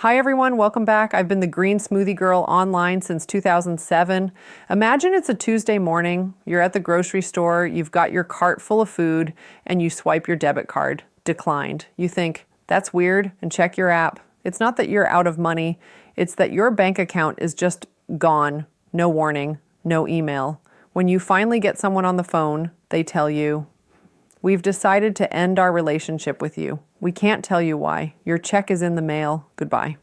Hi everyone, welcome back. I've been the Green Smoothie Girl online since 2007. Imagine it's a Tuesday morning, you're at the grocery store, you've got your cart full of food, and you swipe your debit card. Declined. You think, that's weird, and check your app. It's not that you're out of money, it's that your bank account is just gone. No warning, no email. When you finally get someone on the phone, they tell you, "We've decided to end our relationship with you. We can't tell you why. Your check is in the mail. Goodbye."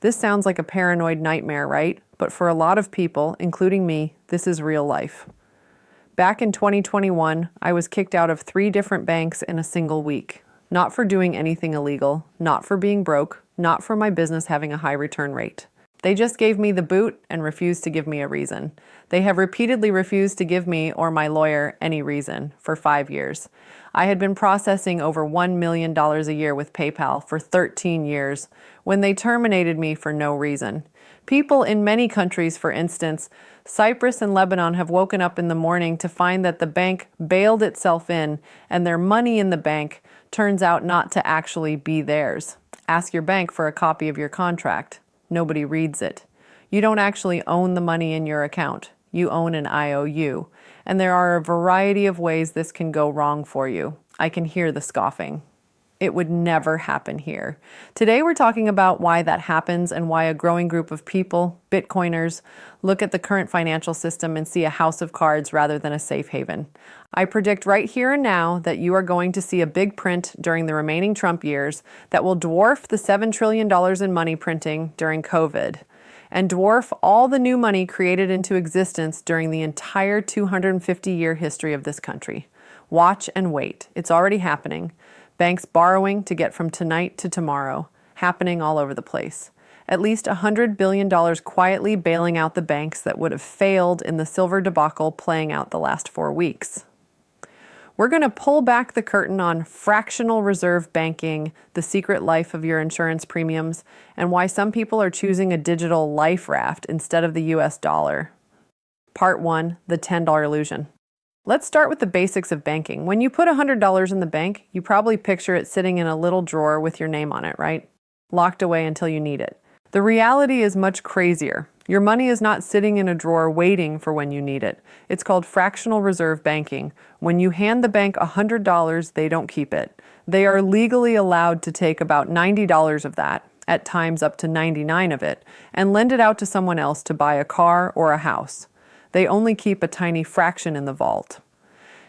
This sounds like a paranoid nightmare, right? But for a lot of people, including me, this is real life. Back in 2021, I was kicked out of 3 different banks in a single week. Not for doing anything illegal, not for being broke, not for my business having a high return rate. They just gave me the boot and refused to give me a reason. They have repeatedly refused to give me or my lawyer any reason for 5 years. I had been processing over $1 million a year with PayPal for 13 years when they terminated me for no reason. People in many countries, for instance, Cyprus and Lebanon, have woken up in the morning to find that the bank bailed itself in and their money in the bank turns out not to actually be theirs. Ask your bank for a copy of your contract. Nobody reads it. You don't actually own the money in your account. You own an IOU. And there are a variety of ways this can go wrong for you. I can hear the scoffing. It would never happen here. Today we're talking about why that happens and why a growing group of people, Bitcoiners, look at the current financial system and see a house of cards rather than a safe haven. I predict right here and now that you are going to see a big print during the remaining Trump years that will dwarf the $7 trillion in money printing during COVID and dwarf all the new money created into existence during the entire 250-year history of this country. Watch and wait. It's already happening. Banks borrowing to get from tonight to tomorrow, happening all over the place. At least $100 billion quietly bailing out the banks that would have failed in the silver debacle playing out the last 4 weeks. We're going to pull back the curtain on fractional reserve banking, the secret life of your insurance premiums, and why some people are choosing a digital life raft instead of the US dollar. Part 1, the $10 illusion. Let's start with the basics of banking. When you put $100 in the bank, you probably picture it sitting in a little drawer with your name on it, right? Locked away until you need it. The reality is much crazier. Your money is not sitting in a drawer waiting for when you need it. It's called fractional reserve banking. When you hand the bank $100, they don't keep it. They are legally allowed to take about $90 of that, at times up to $99 of it, and lend it out to someone else to buy a car or a house. They only keep a tiny fraction in the vault.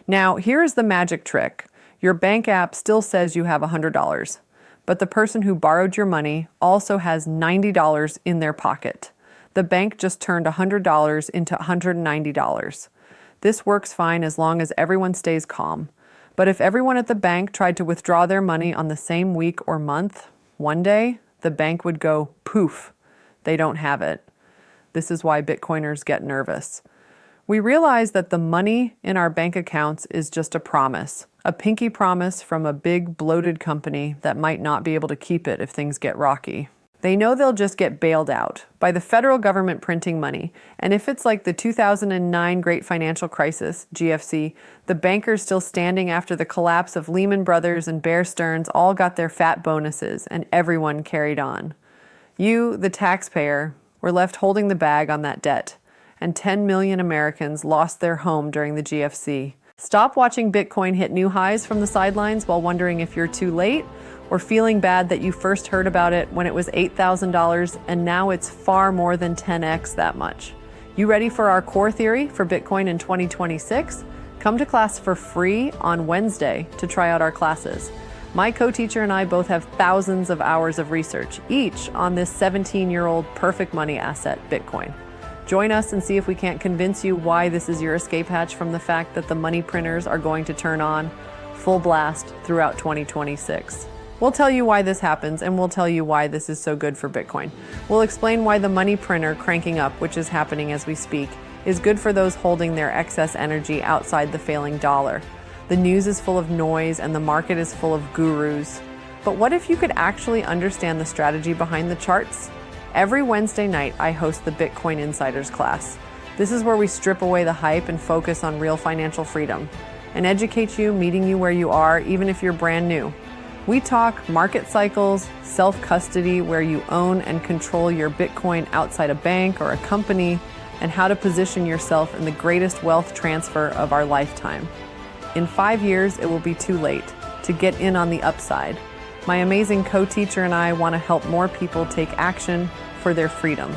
Now, here is the magic trick. Your bank app still says you have $100, but the person who borrowed your money also has $90 in their pocket. The bank just turned $100 into $190. This works fine as long as everyone stays calm. But if everyone at the bank tried to withdraw their money on the same week or month, one day, the bank would go poof. They don't have it. This is why Bitcoiners get nervous. We realize that the money in our bank accounts is just a promise, a pinky promise from a big bloated company that might not be able to keep it if things get rocky. They know they'll just get bailed out by the federal government printing money, and if it's like the 2009 Great Financial Crisis, GFC, the bankers still standing after the collapse of Lehman Brothers and Bear Stearns all got their fat bonuses, and everyone carried on. You, the taxpayer, were left holding the bag on that debt, and 10 million Americans lost their home during the GFC. Stop watching Bitcoin hit new highs from the sidelines while wondering if you're too late, or feeling bad that you first heard about it when it was $8,000 and now it's far more than 10x that much. You ready for our core theory for Bitcoin in 2026? Come to class for free on Wednesday to try out our classes. My co-teacher and I both have thousands of hours of research, each on this 17-year-old perfect money asset, Bitcoin. Join us and see if we can't convince you why this is your escape hatch from the fact that the money printers are going to turn on full blast throughout 2026. We'll tell you why this happens, and we'll tell you why this is so good for Bitcoin. We'll explain why the money printer cranking up, which is happening as we speak, is good for those holding their excess energy outside the failing dollar. The news is full of noise and the market is full of gurus. But what if you could actually understand the strategy behind the charts? Every Wednesday night, I host the Bitcoin Insiders class. This is where we strip away the hype and focus on real financial freedom and educate you, meeting you where you are, even if you're brand new. We talk market cycles, self-custody where you own and control your Bitcoin outside a bank or a company, and how to position yourself in the greatest wealth transfer of our lifetime. In 5 years, it will be too late to get in on the upside. My amazing co-teacher and I want to help more people take action for their freedom.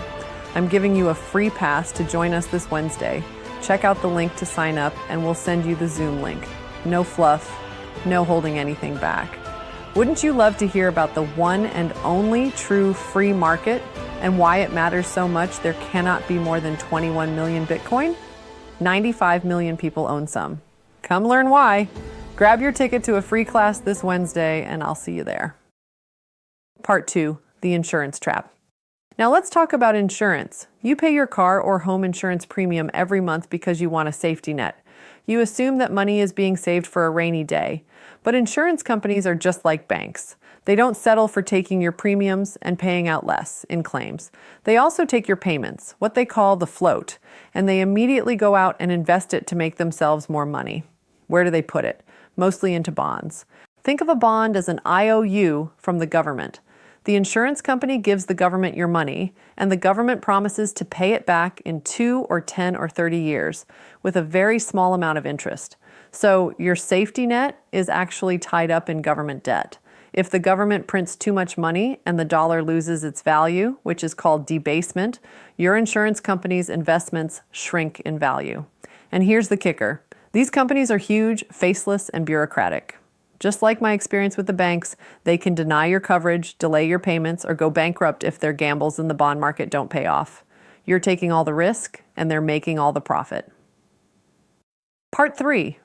I'm giving you a free pass to join us this Wednesday. Check out the link to sign up and we'll send you the Zoom link. No fluff, no holding anything back. Wouldn't you love to hear about the one and only true free market and why it matters so much there cannot be more than 21 million Bitcoin? 95 million people own some. Come learn why. Grab your ticket to a free class this Wednesday and I'll see you there. Part 2, the insurance trap. Now let's talk about insurance. You pay your car or home insurance premium every month because you want a safety net. You assume that money is being saved for a rainy day. But insurance companies are just like banks. They don't settle for taking your premiums and paying out less in claims. They also take your payments, what they call the float, and they immediately go out and invest it to make themselves more money. Where do they put it? Mostly into bonds. Think of a bond as an IOU from the government. The insurance company gives the government your money, and the government promises to pay it back in 2 or 10 or 30 years with a very small amount of interest. So your safety net is actually tied up in government debt. If the government prints too much money and the dollar loses its value, which is called debasement, your insurance company's investments shrink in value. And here's the kicker. These companies are huge, faceless, and bureaucratic. Just like my experience with the banks, they can deny your coverage, delay your payments, or go bankrupt if their gambles in the bond market don't pay off. You're taking all the risk, and they're making all the profit. Part 3.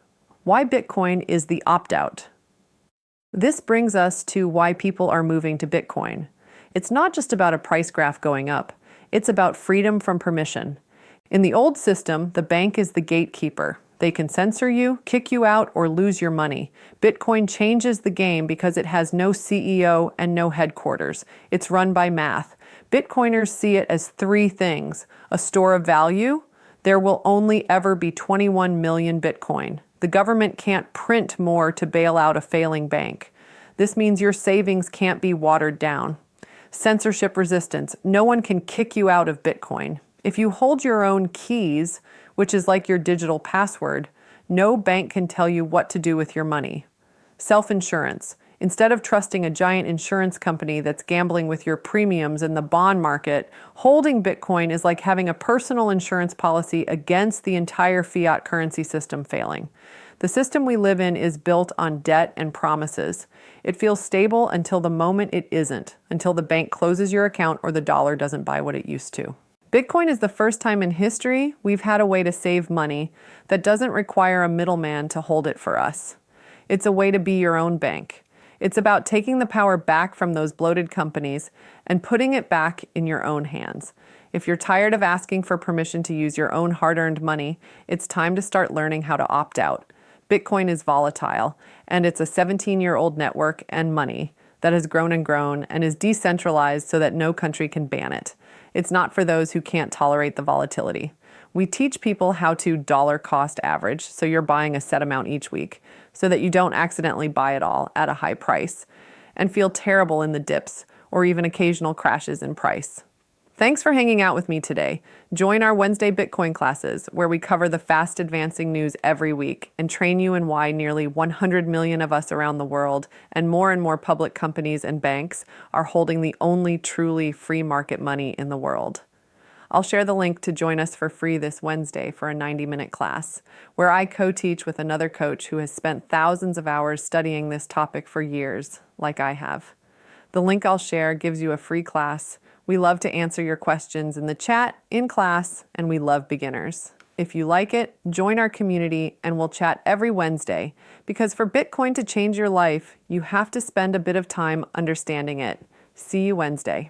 Why Bitcoin is the opt-out. This brings us to why people are moving to Bitcoin. It's not just about a price graph going up. It's about freedom from permission. In the old system, the bank is the gatekeeper. They can censor you, kick you out, or lose your money. Bitcoin changes the game because it has no CEO and no headquarters. It's run by math. Bitcoiners see it as 3 things. A store of value. There will only ever be 21 million Bitcoin. The government can't print more to bail out a failing bank. This means your savings can't be watered down. Censorship resistance. No one can kick you out of Bitcoin. If you hold your own keys, which is like your digital password, no bank can tell you what to do with your money. Self-insurance. Instead of trusting a giant insurance company that's gambling with your premiums in the bond market, holding Bitcoin is like having a personal insurance policy against the entire fiat currency system failing. The system we live in is built on debt and promises. It feels stable until the moment it isn't, until the bank closes your account or the dollar doesn't buy what it used to. Bitcoin is the first time in history we've had a way to save money that doesn't require a middleman to hold it for us. It's a way to be your own bank. It's about taking the power back from those bloated companies and putting it back in your own hands. If you're tired of asking for permission to use your own hard-earned money, it's time to start learning how to opt out. Bitcoin is volatile, and it's a 17-year-old network and money that has grown and is decentralized so that no country can ban it. It's not for those who can't tolerate the volatility. We teach people how to dollar cost average, so you're buying a set amount each week, so that you don't accidentally buy it all at a high price and feel terrible in the dips or even occasional crashes in price. Thanks for hanging out with me today. Join our Wednesday Bitcoin classes, where we cover the fast advancing news every week and train you in why nearly 100 million of us around the world and more public companies and banks are holding the only truly free market money in the world. I'll share the link to join us for free this Wednesday for a 90-minute class, where I co-teach with another coach who has spent thousands of hours studying this topic for years, like I have. The link I'll share gives you a free class. We love to answer your questions in the chat, in class, and we love beginners. If you like it, join our community and we'll chat every Wednesday, because for Bitcoin to change your life, you have to spend a bit of time understanding it. See you Wednesday.